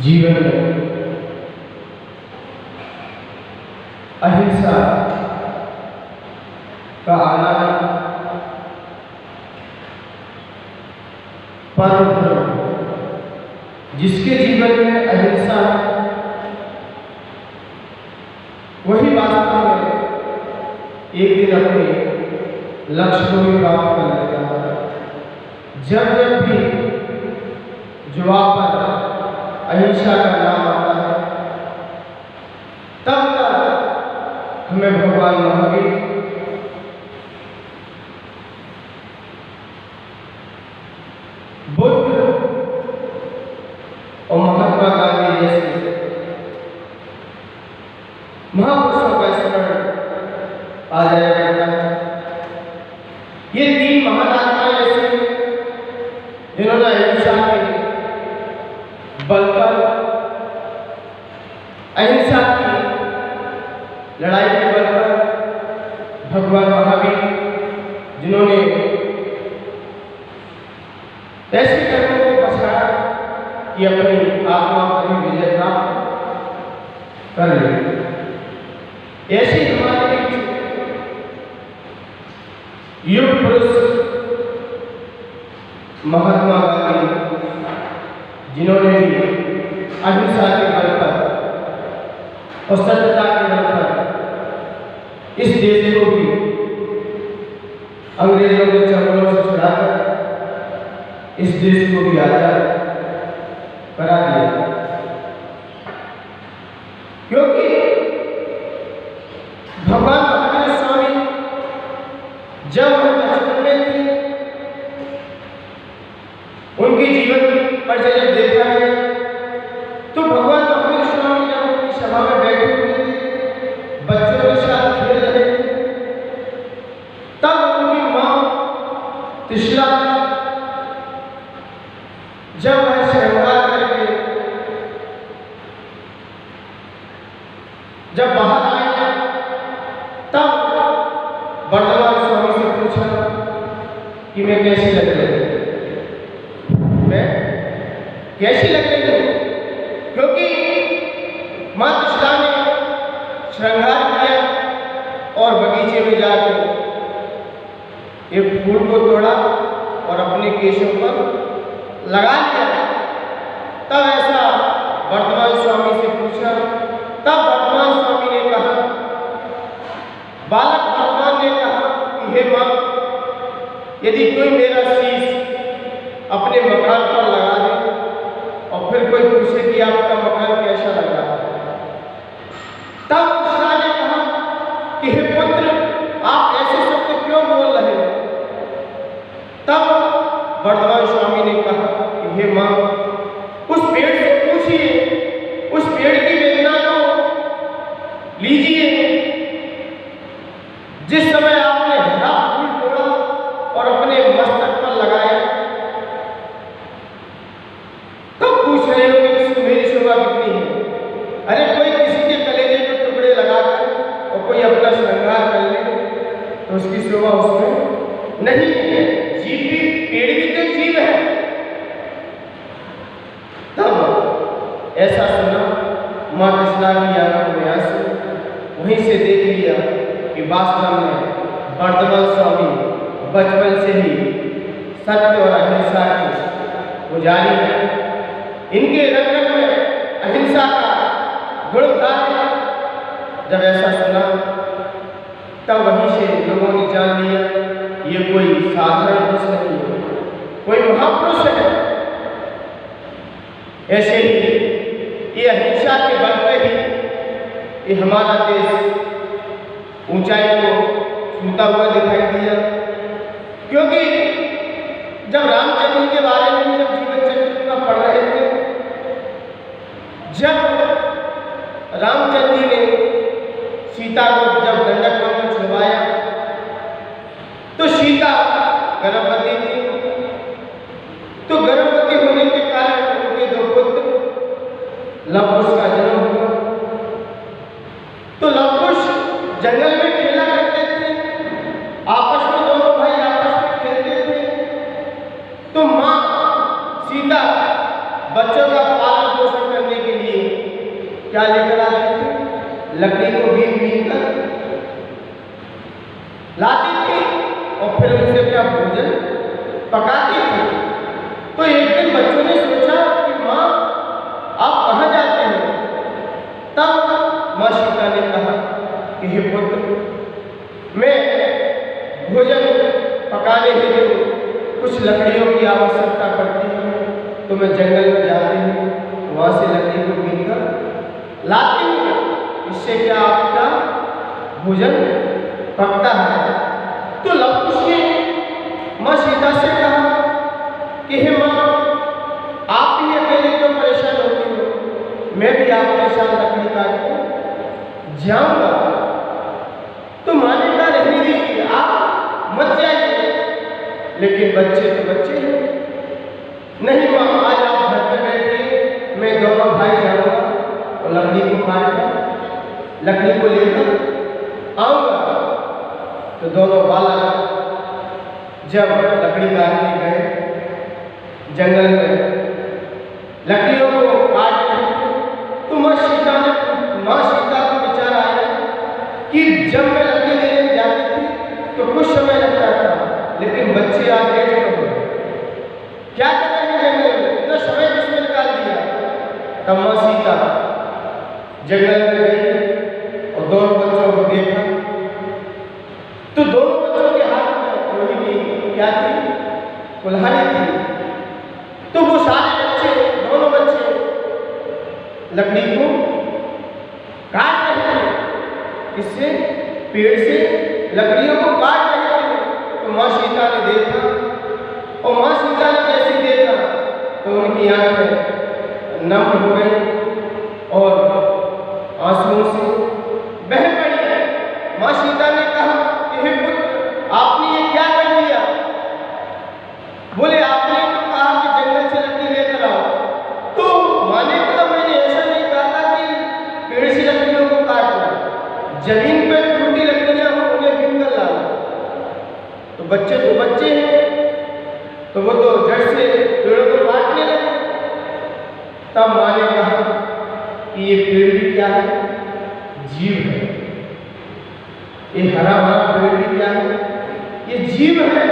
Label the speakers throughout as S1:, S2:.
S1: जीवन में अहिंसा का आनंद परम, जिसके जीवन में अहिंसा है वही वास्तव में एक दिन अपने लक्ष्य को भी प्राप्त कर लेता है। जब जब भी जवाब पर अहिंसा का नाम आता है तब तक हमें भगवान महावीर बुद्ध और महात्मा गांधी जैसे महापुरुषों का स्मरण आ जाया करता है। ये तीन महान आत्माएं ऐसे जिन्होंने अहिंसा के बल पर, अहिंसा की लड़ाई के बल पर भगवान महावीर जिन्होंने ऐसे कर्मों को पछाड़ा कि अपनी आत्मा पर भी विजय प्राप्त कर ले। ऐसे हमारे बीच युग पुरुष महात्मा गांधी जिन्होंने भी अहिंसा के बल पर और सत्यता के बल पर इस देश को भी अंग्रेजों के चंगुलों से छुड़ाकर इस देश को भी आजाद करा दिया। क्योंकि भगवान महावीर स्वामी जब वह बचपन में थे उनके जीवन पर जब देखा है तो भगवान महावीर स्वामी जब अपनी सभा में बैठे हुए थे, बच्चों के साथ खेल रहे थे, तब उनकी मां त्रिशला जब वह श्रृंगार करके जब बाहर आए तब वर्धमान स्वामी से पूछा कि मैं कैसी लग रही हूं, मैं कैसी लग रही हूं। क्योंकि मां त्रिशला ने श्रृंगार किया और बगीचे में जाकर एक फूल को तोड़ा और अपने केशों पर लगा लिया। तब ऐसा वर्धमान स्वामी से पूछा, तब वर्धमान स्वामी ने कहा, बालक वर्धमान ने कहा कि हे मां, यदि कोई मेरा शीश अपने मकान पर लगा दे और फिर कोई पूछे कि आपका मकान कैसा लगा, तब कृष्णा ने कहा कि हे पुत्र, आप ऐसे शब्द क्यों बोल रहे हो? तब वर्धमान स्वामी ने कहा कि हे माँ, उस पेड़ से पूछिए, उस पेड़ की वेदना को लीजिए। जिस समय आपने हरा फूल तोड़ा और अपने मस्तक पर लगाया, तब पूछ रहे हो कि मेरी शोभा कितनी है? अरे कोई किसी के कलेजे में टुकड़े लगाकर और कोई अपना श्रृंगार कर ले तो उसकी शोभा उसमें नहीं है। जीव भी, पेड़ भी तो जीव है। तब ऐसा सुना, माँ कृष्णा की आंखों में आंसू। वहीं से देख लिया कि वास्तव में वर्धमान स्वामी बचपन से ही सत्य और अहिंसा के पुजारी है। इनके रग रग में अहिंसा का गुण था। जब ऐसा सुना तब वहीं से लोगों ने जान लिया ये कोई साधारण पुरुष नहीं है, कोई महापुरुष है। ऐसे ही ये अहिंसा के बल पे ही ये हमारा देश ऊंचाई को छूता हुआ दिखाई दिया। क्योंकि जब रामचंद्र के बारे में जब जीवन चरित्र का पढ़ रहे थे, जब रामचंद्र जी ने सीता को जब दंडक वन में छुड़वाया तो सीता गर्भवती थी। तो गर्भवती होने के कारण उनके दो पुत्र लवकुश का जन्म हुआ। तो लवकुश जंगल में खेला करते थे, आपस में दोनों भाई आपस में खेलते थे। तो माँ सीता बच्चों का पालन पोषण करने के लिए क्या लेकर आती थी? लकड़ी को बीन कर लाती थी और फिर उनसे क्या भोजन पकाती थी। तो एक दिन बच्चों ने सोचा कि माँ आप कहाँ जाते हैं? तब माँ सीता ने कहा कि हे पुत्र, मैं भोजन पकाने के लिए कुछ लकड़ियों की आवश्यकता पड़ती है, तो मैं जंगल में जाती हूँ, वहाँ से लकड़ी को बीन कर लाती हूँ। इससे क्या आपका भोजन पकता है। तो लवकुश ने माँ सीता से कहा कि हे माँ, आप भी अकेले क्यों परेशान होती हो? मैं भी आपके साथ लकड़ी काट के जाऊंगा। तो माँ ने कहा रहने दीजिए, आप मत जाइए। लेकिन बच्चे तो बच्चे हैं। नहीं माँ, आज आप घर पे बैठिए, मैं दोनों भाई जाऊंगा और लकड़ी को काट कर लकड़ी को लेकर आऊंगा। तो दोनों बालक जब लकड़ी काटने गए जंगल में, लकड़ियों को काट रहे थे, तो माँ सीता को विचार आया कि जब मैं लकड़ी लेने जाती थी तो कुछ समय लगता था, लेकिन बच्चे आज लेट क्यों हो गए? क्या कर रहे हैं जंगल में? इतना समय किसने निकाल दिया? तब माँ सीता जंगल में गई और दोनों बच्चों को देखा तो दोनों बच्चों के हाथ में रोहिणी क्या थी? कुल्हाड़ी थी। तो वो सारे बच्चे, दोनों बच्चे लकड़ी को काट रहे थे। इससे पेड़ से लकड़ियों को काट रहे थे। तो माँ सीता ने देखा और माँ सीता ने जैसे देखा तो उनकी आंखें नम हो गई और आंसुओं से बह पड़ी। माँ सीता ने कहा कि हे पुत्र, आपने ये क्या कर दिया? बोले आपने तो कहा कि जंगल से लकड़ी लेकर आओ। तो माँ ने कहा मैंने ऐसा नहीं कहा था कि पेड़ से लकड़ियों को काटना, जमीन पर टूटी लकड़ियां हो उन्हें बीन कर लाओ। तो बच्चे हैं, तो वो तो जड़ से पेड़ों को काटने लगे। तब माँ ने कहा कि ये पेड़ भी क्या है? जीव है। ये हरा भरा पेड़ भी क्या है? ये जीव है।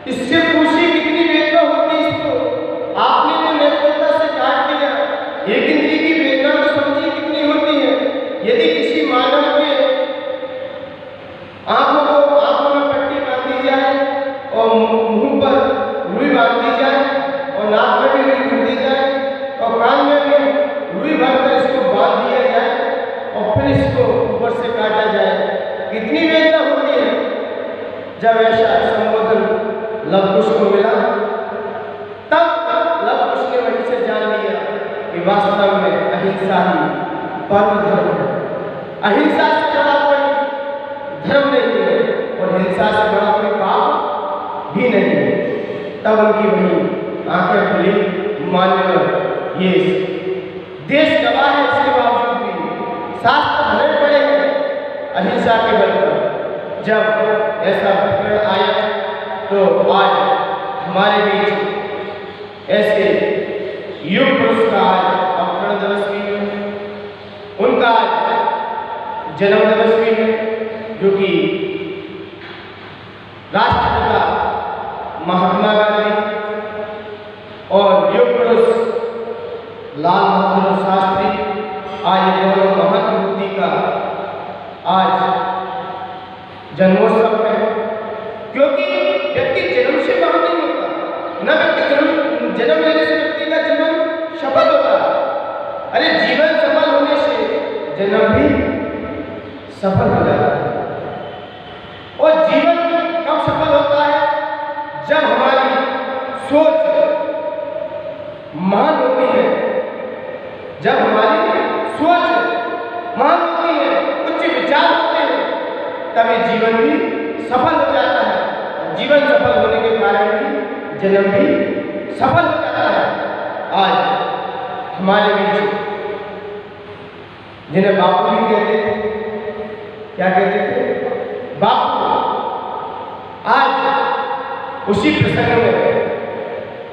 S1: इससे पूछिए कितनी वेदना होती है इसको। आपने तो नेत्रता से काट दिया, एक इंद्री की वेदना तो समझिए कितनी होती है। यदि किसी मानव के आंखों में पट्टी बांधी जाए और मुंह पर रुई बांध दी जाए और नाक में भी रुई भर दी जाए और कान में भी रुई भरकर इसको बांध दिया जाए और फिर इसको ऊपर से काटा जाए। कितनी वेदना होती है जब ऐसा संबोधन लव कुश को मिला। तब लव कुश ने वहीं से जान लिया कि वास्तव में अहिंसा ही परम धर्म है। अहिंसा से बड़ा कोई धर्म नहीं है और हिंसा से बड़ा कोई पाप भी नहीं है। तब उनकी वही आंखें खुली। मान्यवर ये देश गवाह है, इसके बावजूद भी शास्त्र भरे पड़े हैं अहिंसा के बल पर। जब ऐसा प्रकरण आया तो आज हमारे बीच ऐसे युग पुरुष का आज अवतरण दिवस भी है, उनका आज जन्म दिवस भी है, जो कि राष्ट्रपिता महात्मा गांधी और युग पुरुष लाल बहादुर शास्त्री आज दोनों महान विभूति का आज जन्मोत्सव है। क्योंकि व्यक्ति जन्म से महान नहीं होता, न व्यक्ति जन्म लेने से व्यक्ति का जीवन सफल होता है। अरे जीवन सफल होने से जन्म भी सफल हो जाता है। और जीवन कब सफल होता है? जब हमारी सोच महान होती है, जब हमारी सोच महान होती है, उच्च विचार होते हैं, तभी जीवन भी सफल हो जाता है। जीवन सफल होने के कारण भी जन्म भी सफल हो जाता है। आज हमारे बीच जिन्हें बापू भी कहते थे, क्या कहते थे? बापू। आज उसी प्रसंग में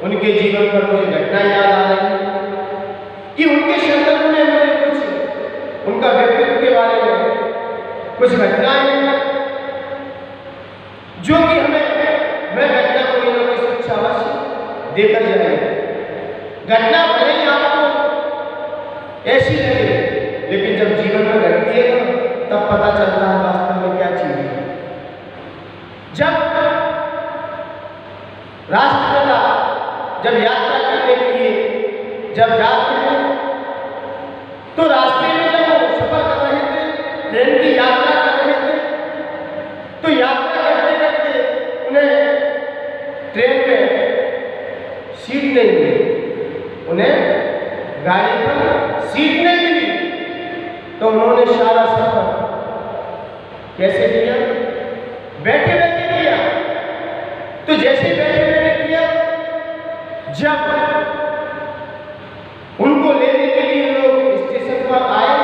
S1: उनके जीवन पर मुझे घटना याद आ रही है कि उनके संदर्भ में मुझे कुछ उनका व्यक्तित्व के बारे में कुछ घटनाएं जो कि हमें वह घटना कोई ना कोई शिक्षा अवश्य देकर जाएगी। घटना भले ही आपको ऐसी लगे, लेकिन जब जीवन में घटती है तब पता चलता है वास्तव में क्या चीज है। जब राष्ट्रपिता जब यात्रा करने के लिए जब जाते थे तो रास्ते में जब वो सफर कर रहे थे, ट्रेन की यात्रा कर रहे थे, तो यात्रा करते करते उन्हें ट्रेन में सीट नहीं मिली, उन्हें गाड़ी पर सीट नहीं मिली। तो उन्होंने सारा सफर कैसे किया? बैठे बैठे किया। तो जैसे बैठे बैठे किया, जब उनको लेने के लिए लोग स्टेशन पर आए,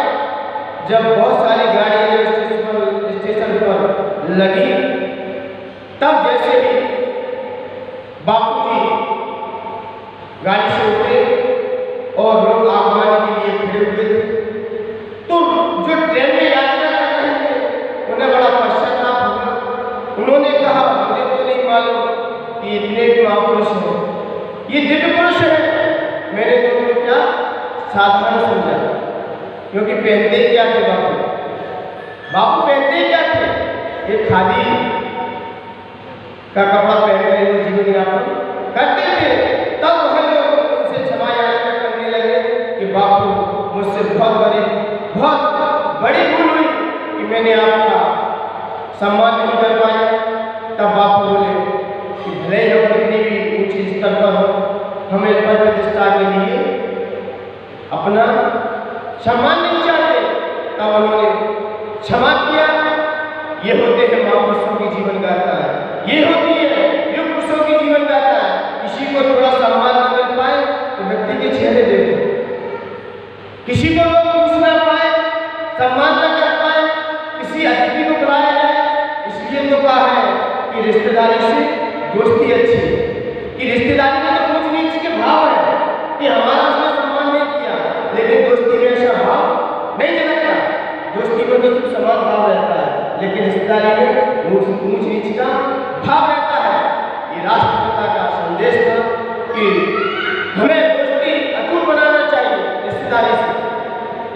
S1: जब बहुत सारी गाड़ियां स्टेशन पर लगी, तब जैसे ही बापू जी गाड़ी से उतरे और लोग आगवानी के लिए खड़े हुए थे, तो जो ट्रेन में यात्रा कर रहे थे उन्हें बड़ा पश्चाताप हुआ। उन्होंने कहा, मुझे तो नहीं मालूम कि इतने भी महापुरुष हैं, ये दिव्य पुरुष है। मैंने तो उनको क्या साधारण समझा, क्योंकि पहनते क्या थे बापू? बापू पहनते क्या थे? ये खादी का कपड़ा पहनकर वो जीवन यापन करते थे। तब वह लोग उनसे क्षमा याचना करने लगे कि बापू, मुझसे बहुत बड़ी भूल हुई कि मैंने आपका सम्मान नहीं कर पाया। तब बापू बोले कि भले ही हम कितनी भी ऊंची स्तर पर हो, हमें पद प्रतिष्ठा के लिए अपना सम्मान नहीं चाहते। तब उन्होंने क्षमा किया। ये होते हैं महापुरुषों की जीवन गाथा, ये होती है युग पुरुषों की जीवन गाथा। किसी को थोड़ा सम्मान न मिल पाए तो व्यक्ति के चेहरे देखो, किसी को लोग पूछ ना पाए, सम्मान न कर पाए, किसी अतिथि को बुलाया जाए, इसलिए तो कहा है कि रिश्तेदारी से दोस्ती अच्छी है। कि रिश्तेदारी में तो कुछ नीच के भाव है कि हमारा उसने सम्मान नहीं किया, लेकिन दोस्ती में ऐसा भाव नहीं झलकता। दोस्ती में तो सिर्फ समान भाव रहता है, लेकिन रिश्तेदारी में ऊंच नीच का भाव रहता है। ये राष्ट्रपिता का संदेश था कि हमें दोस्ती अटूट बनाना चाहिए रिश्तेदारी से।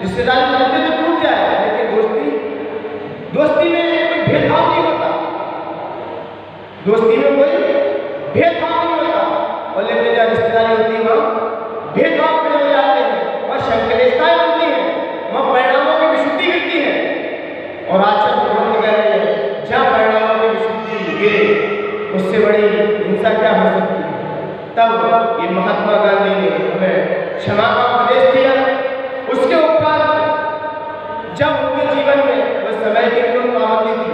S1: रिश्तेदारी करते तो टूट जाए, लेकिन दोस्ती में कोई भेदभाव नहीं होता, दोस्ती में कोई भेदभाव नहीं होता। और लेकिन जहाँ रिश्तेदारी होती है वहाँ भेदभाव खड़े हो जाते हैं, वहाँ संकलेशताएं बनती हैं, वहाँ परिणामों की विशुद्धि गिरती है। और आचार्य प्रबंध कह रहे हैं जहाँ परिणामों की विशुद्धि गिरे उससे बड़ी हिंसा क्या हो सकती है। तब ये महात्मा गांधी ने हमें क्षमा का उपदेश दिया। उसके उपरांत जब उनके जीवन में वो समय की भी पाबंदी थी,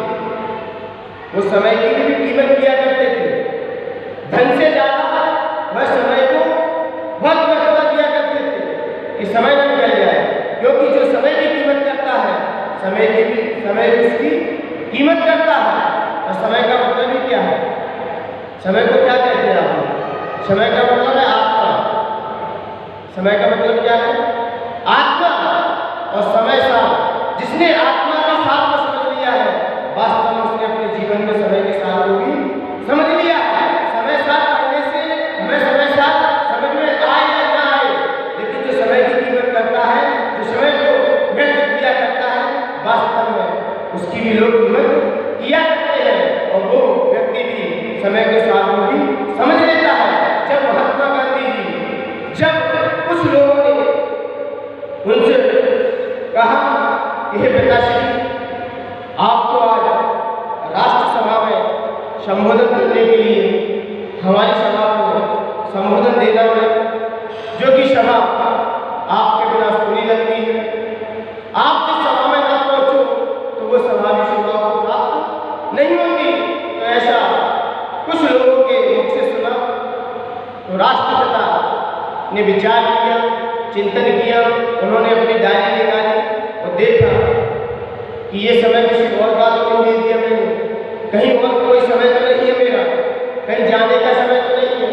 S1: वो समय की भी कीमत किया करते थे, धन से ज्यादा वह समय को बहुत महत्वता दिया करते थे कि समय न निकल जाए। क्योंकि जो समय की कीमत करता है समय उसकी कीमत करता है। और समय का मतलब ही क्या है? समय को क्या कहते हैं आप? समय का मतलब है आत्मा। समय का मतलब क्या है? आत्मा। और समय साथ जिसने आत्मा के साथ को समझ लिया है, वास्तव में उसने अपने जीवन में समय के साथ को भी समझ लिया है। समय साथ पढ़ने से हमें समय साथ समझ में आए या ना आए, लेकिन जो समय की कीमत करता है, जो समय को व्यक्त किया करता है, वास्तव में उसकी भी लोग कीमत किया करते हैं। और वो व्यक्ति भी समय के साथ को भी समझ लेता है। जब महात्मा गांधी जी जब कुछ लोगों ने उनसे कहा कि हे पिताश्री, आपको आज राष्ट्र सभा में संबोधन करने के लिए हमारी सभा को संबोधन देना है, जो कि सभा आपके बिना सुनी लगती है। आप जिस सभा में ना पहुंचो तो वो सभा भी सभा को प्राप्त नहीं होती। तो ऐसा कुछ लोगों के मुख से सुना तो राष्ट्रपिता ने विचार किया, चिंतन किया। उन्होंने अपनी डायरी निकाली और देखा कि ये समय किसी और का तो नहीं दे दिया मैंने, कहीं और कोई समय तो नहीं है मेरा, कहीं जाने का समय तो नहीं है।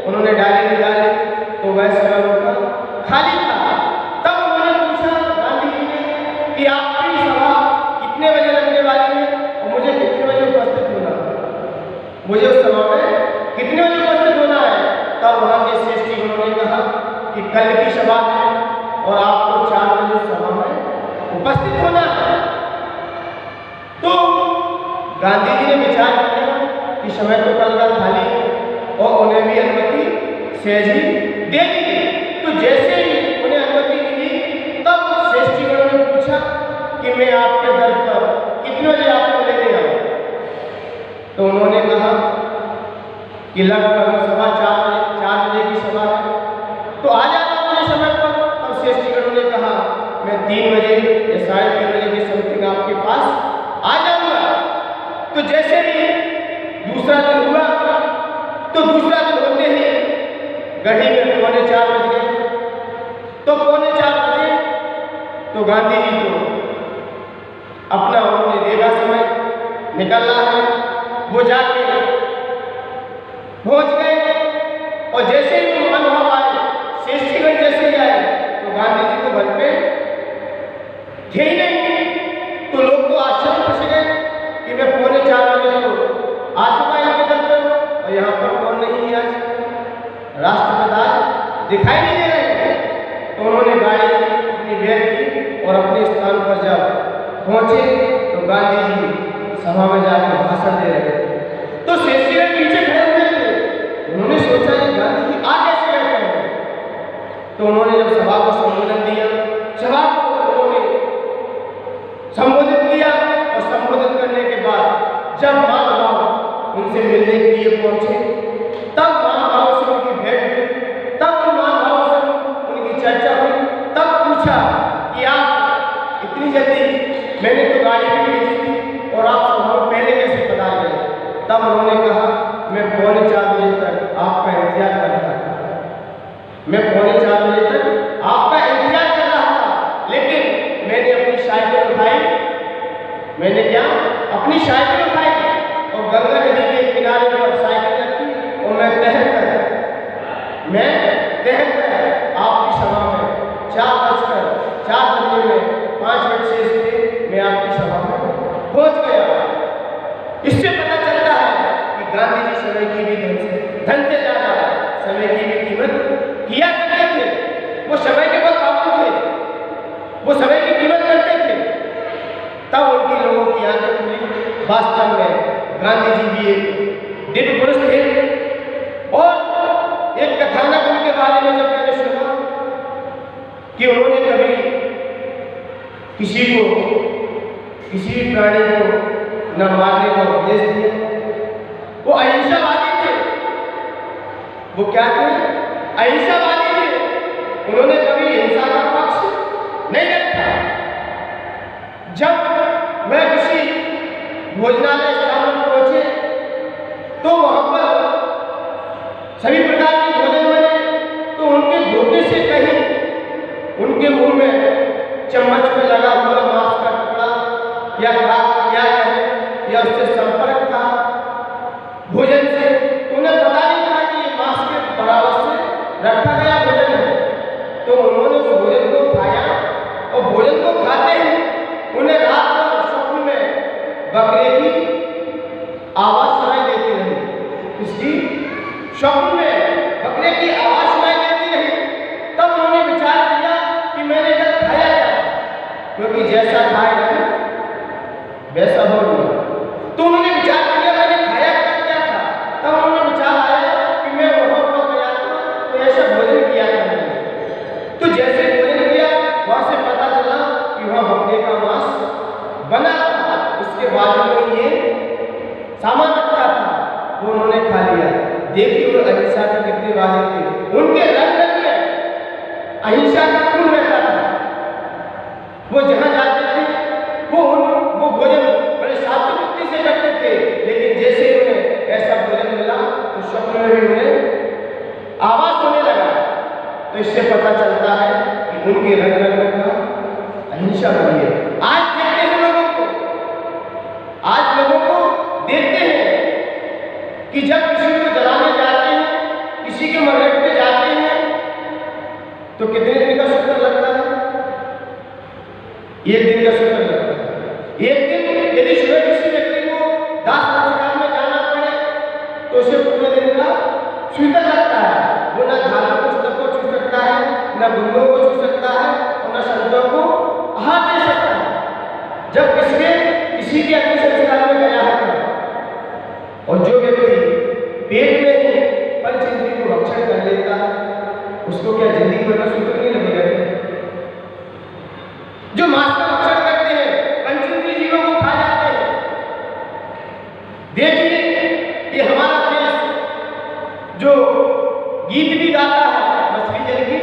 S1: उन्होंने डायरी निकाली तो वह समय उनका खाली था। तब उन्होंने पूछा गांधी जी ने कि आपकी सभा कितने बजे लगने वाली है और मुझे कितने बजे उपस्थित होना है, मुझे उस सभा में कितने बजे उपस्थित होना है। तब वहाँ के श्रेष्ठ जी उन्होंने कहा कि कल की सभा है और आपको 4 बजे सभा में उपस्थित होना है। तो गांधी जी ने विचार किया कि समय तो कल का खाली है और उन्हें भी अनुमति सहज ही दे दी। तो जैसे ही उन्हें अनुमति मिली तब श्रेष्ठ जी ने पूछा कि मैं आपके दर पर कितने बजे आपको लेने आऊँ। तो उन्होंने कहा कि लगभग सवा 4 बजे की सभा है, तो आ जाना अपने समय पर। तब श्रेष्ठ जी ने कहा मैं 3 बजे या 3:30 बजे के समथिंग आपके पास आ जाऊंगा। तो जैसे ही दूसरा दिन हुआ तो दूसरा दिन होते ही घड़ी में 3:45 बज गए। तो 3:45 बजे तो गांधी जी को अपना उन्होंने देखा समय निकलना है, वो जाके पहुंच गए। और जैसे ही वो अनुभव आए, श्रेष्ठीगण जैसे ही आए तो गांधी जी को घर पे थे ही नहीं। तो लोग तो आश्चर्य में गए कि मैं 3:45 बजे तो आ चुका इनके दर पे और यहाँ पर कौन नहीं है, आज राष्ट्रपिता दिखाई नहीं दे रहे हैं। तो उन्होंने गाड़ी अपनी बैग की और अपने स्थान पर जब पहुंचे तो गांधी जी सभा में जाकर भाषण दे रहे थे। तो श्रेष्ठीगण पीछे खड़े हुए थे। उन्होंने सोचा कि गांधी जी आ कैसे बैठे हैं। तो उन्होंने जब सभा को संबोधन दिया, सभा को उन्होंने संबोधित किया और संबोधित करने के बाद जब महानुभाव उनसे मिलने के लिए पहुंचे तब महानुभाव से उनकी भेंट हुई। तब उन महानुभाव से उनकी चर्चा हुई। तब पूछा कि आप इतनी जल्दी, मैंने तो गाड़ी भी भेजी थी और आप सभा में पहले कैसे पधार गए। तब उन्होंने कहा मैं 3:45 बजे तक आपका इंतजार कर रहा था, मैं 3:45 बजे तक आपका इंतजार कर रहा था, लेकिन मैंने अपनी साइकिल उठाई। मैंने क्या? अपनी साइकिल उठाई और गंगा नदी के किनारे पर साइकिल रखी और मैं तैरकर आपकी सभा में 4:04 बजे में 5 मिनट से मैं आपकी सभा में पहुंच गया। इससे पता चलता है कि गांधी जी समय की भी धन से ज्यादा समय की भी कीमत किया करते थे। वो समय के बहुत पाबंद थे, वो समय की कीमत करते थे। तब उनकी लोगों की आंखें खुली। वास्तव में गांधी जी भी एक दिव्य पुरुष थे। कि उन्होंने कभी किसी भी प्राणी को न मारने का उपदेश दिया। वो अहिंसावादी थे। वो क्या थे? अहिंसावादी थे। उन्होंने कभी हिंसा का पक्ष नहीं रखा। जब वह किसी भोजनालय स्थान पर पहुंचे तो वहां पर सभी प्रकार के भोजन बने, तो उनके धोखे से कहीं उनके मुंह में चम्मच में लगा हुआ मांस का टुकड़ा या क्या कहे या उससे संपर्क था भोजन से, तो उन्हें पता नहीं था कि ये मांस के बराबर से रखा गया भोजन है। तो उन्होंने उस भोजन को खाया और भोजन को खाते ही उन्हें रात भर स्वप्न में बकरे की आवाज सुनाई देती रही। किसकी? स्वप्न में बकरे की आवाज सुनाई देती रही। तब उन्होंने विचार किया कि मैंने कल खाया क्या, क्योंकि जैसा खाएगा वैसा होगा। तो उन्होंने विचार किया मैंने खाया क्या था। तब उन्होंने विचार आया कि मैं वहां पर गया था तो ऐसा भोजन किया था मैंने। तो जैसे भोजन किया वहां से पता चला कि वहां बकरे का मांस बना था, उसके बाद में ये सामान रखा था, वो उन्होंने खा लिया। देखिए वो अहिंसा के कितने वाले थे। उनके रंग में अहिंसा का खून रहता था। वो जहां जाते थे वो भोजन बड़े सात्विक से करते थे, लेकिन जैसे उन्हें ऐसा भोजन मिला तो स्वप्न में भी उन्हें आवाज होने लगा। तो इससे पता चलता है कि उनके रंग रंग का अहिंसा बनी है। आज देखते हैं लोगों को देखते हैं कि जब किसी को जलाने जाते हैं, किसी के मरघट पे जाते हैं, तो कितने दिन का शुक्र लगता है? एक दिन का शुक्र लगता है। एक दिन यदि सुबह किसी व्यक्ति को दाह संस्कार में जाना पड़े तो उसे पूरे दिन का शुक्र लगता है। वो न धार्मिक पुस्तक को छू सकता है, न गुरुओं को छू सकता है और न संतों को हाथ दे सकता है। जब किसी के अग्नि संस्कार में गया है और जो व्यक्ति पेट में ही पंच इंद्रिय को भक्षण कर लेता है, उसको क्या जिंदगी भर का शुक्र नहीं लगेगा? जो मांस का भक्षण करते हैं, पंच इंद्रिय जीवों को खा जाते हैं। देखिए ये हमारा देश जो गीत भी गाता है, मछली जल की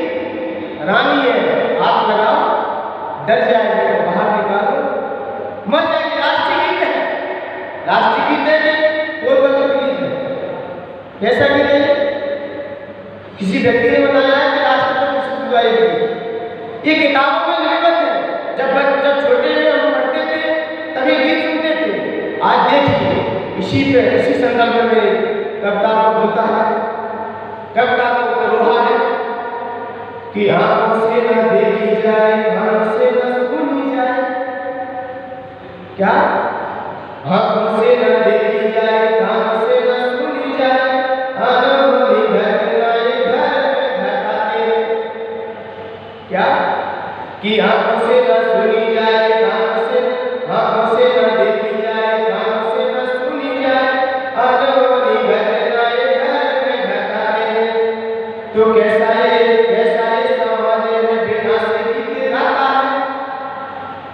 S1: रानी है, हाथ लगाओ डर जाएगी, बाहर निकालो मर जाएगी। राष्ट्रीय गीत है, राष्ट्रीय गीत है, कैसा गीत है? किसी व्यक्ति ने बताया है कि राष्ट्र को खुशबू आएगी। ये किताबों में लिखित है। जब छोटे में हम पढ़ते थे तभी गीत सुनते थे। आज देखिए इसी संदर्भ में मेरी कविता को बोलता है, कविता को रोहा है कि आंखों से न देखी जाए, कानों से न सुनी जाए। क्या? आंखों से न देखी जाए, कानों से न सुनी जाए, अनहोनी घटनाएं घर में घटाते हैं। क्या? कि आंखों से न सुनी जाए, कानों से न देखी जाए, कानों से न सुनी जाए, अनहोनी घटनाएं घर में घटाते हैं। तो कैसा ये समाज है बिना से गीत गाता है?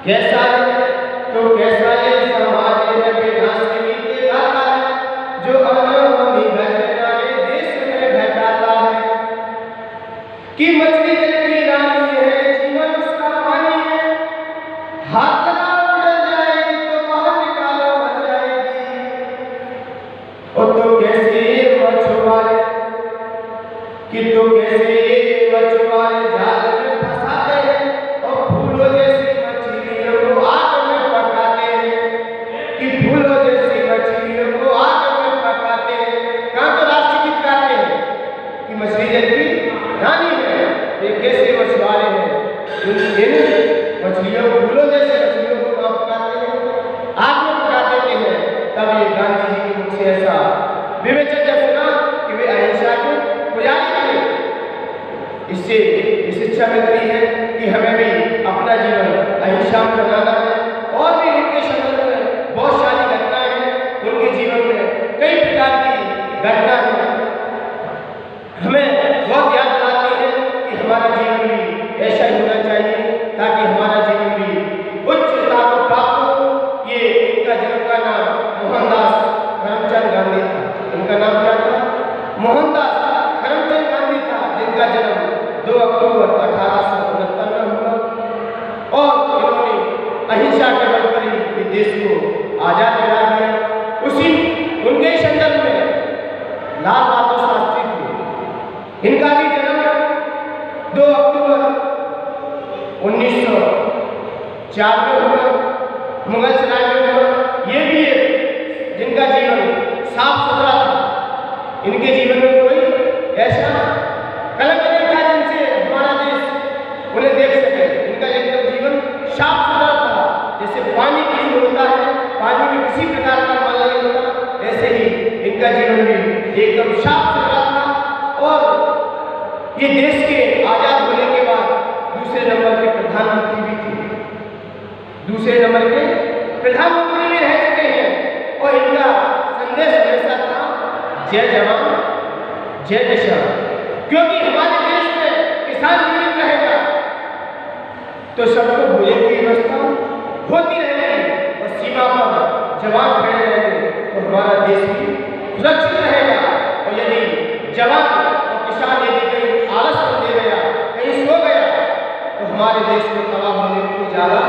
S1: कैसा ये समाज है बिना से गीत गाता है, जो अनहोनी घटनाएं देश में घटाता है। कि मछली जल की रानी है, जीवन उसका पानी है, हाथ लगाओ उड़ जाएगी तो बाहर निकालो मर जाएगी। और तो कैसे ये मछुआरे जाल में फंसाते हैं और फूलों जैसी मछलियों को आग में पकाते हैं। कि फूलों जैसी मछलियों को आग में पकाते हैं। कहाँ तो राष्ट्रीय गीत गाते हैं कि मछली जल की रानी है। ये कैसे मछुआरे हैं? इन मछलियों को, फूलों जैसे मछलियों को कहाँ पकाते हैं? आग में पका देते हैं। तब ये गांधी जी के मुख से ऐसा विवेचन जब सुना कि वे अहिंसा के पुजारी थे। इससे ये शिक्षा मिलती है कि हमें भी अपना जीवन अहिंसा में बनाना है। और भी उनके संदर्भ में बहुत सारी घटनाएं हैं, उनके जीवन में कई प्रकार की घटनाएं हमें बहुत याद दिलाती है कि हमारा जीवन भी ऐसा ही होना चाहिए ताकि हमारा जीवन भी उच्चता को प्राप्त हो। ये इनका जन्म का नाम मोहनदास करमचंद गांधी था। इनका नाम क्या था? मोहनदास करमचंद गांधी था, जिनका जन्म 2 अक्टूबर 1869 में हुआ और इन्होंने अहिंसा के बल पर ही देश को आजाद करा दिया। उसी उनके संदर्भ में लाल बहादुर शास्त्री थे। इनका भी जन्म 2 अक्टूबर 1904 में हुआ, मुगल सराय में हुआ। ये भी एक जिनका जीवन साफ सुथरा था। इनके जीवन में कोई ऐसा कलंक नहीं था जिनसे हमारा देश उन्हें देख सके। इनका एकदम जीवन साफ सुथरा था, जैसे पानी क्लीन होता है, पानी में किसी प्रकार का मल नहीं होता, ऐसे ही इनका जीवन भी एकदम साफ सुथरा था। और ये देश के आजाद होने के बाद दूसरे नंबर के प्रधानमंत्री भी थे। दूसरे नंबर के प्रधानमंत्री भी रह चुके हैं और इनका संदेश हमेशा था जय जवान जय किसान। क्योंकि हमारे देश में किसान जीवित रहेगा तो सबको भोजन की व्यवस्था होती रहेगी और सीमा पर जवान खड़े रहेंगे तो हमारा देश भी सुरक्षित रहेगा। और यदि जवान और किसान यदि कहीं आलस कर दे गया, कहीं सो गया, तो हमारे देश में तबाह होने को ज़्यादा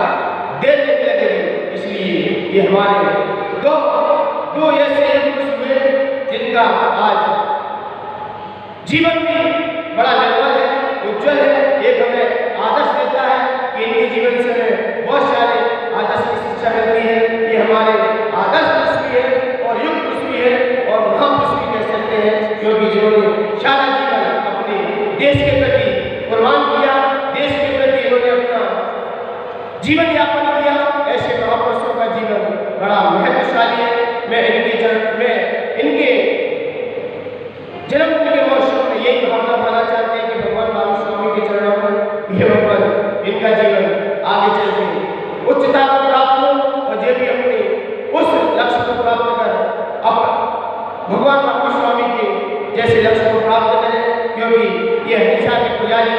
S1: देर नहीं लगेगी। इसलिए ये हमारे दो ऐसे पुरुष हुए जिनका आज जीवन भी बड़ा निर्मल है, उज्जवल है। एक हमें आदर्श देता है कि इनके जीवन से हमें बहुत सारे आदर्श की शिक्षा मिलती है। ये हमारे आदर्श पुरुष भी है और युग पुरुष भी है और महापुरुष भी कह सकते हैं, क्योंकि जिन्होंने सारा जीवन अपने देश के प्रति कुर्बान किया, देश के प्रति इन्होंने अपना जीवन यापन किया। ऐसे महापुरुषों का जीवन बड़ा महत्वशाली है। मैं इनके जन्मदिन के मौसम में यही भावना माना चाहते हैं कि भगवान बाबू स्वामी के चरणों में ये भगवान इनका जीवन आगे चल के उच्चता को प्राप्त हो और जो भी अपने उस लक्ष्य को प्राप्त कर अब भगवान बाबू स्वामी के जैसे लक्ष्य को प्राप्त करें, क्योंकि ये अहिंसा के पुजारी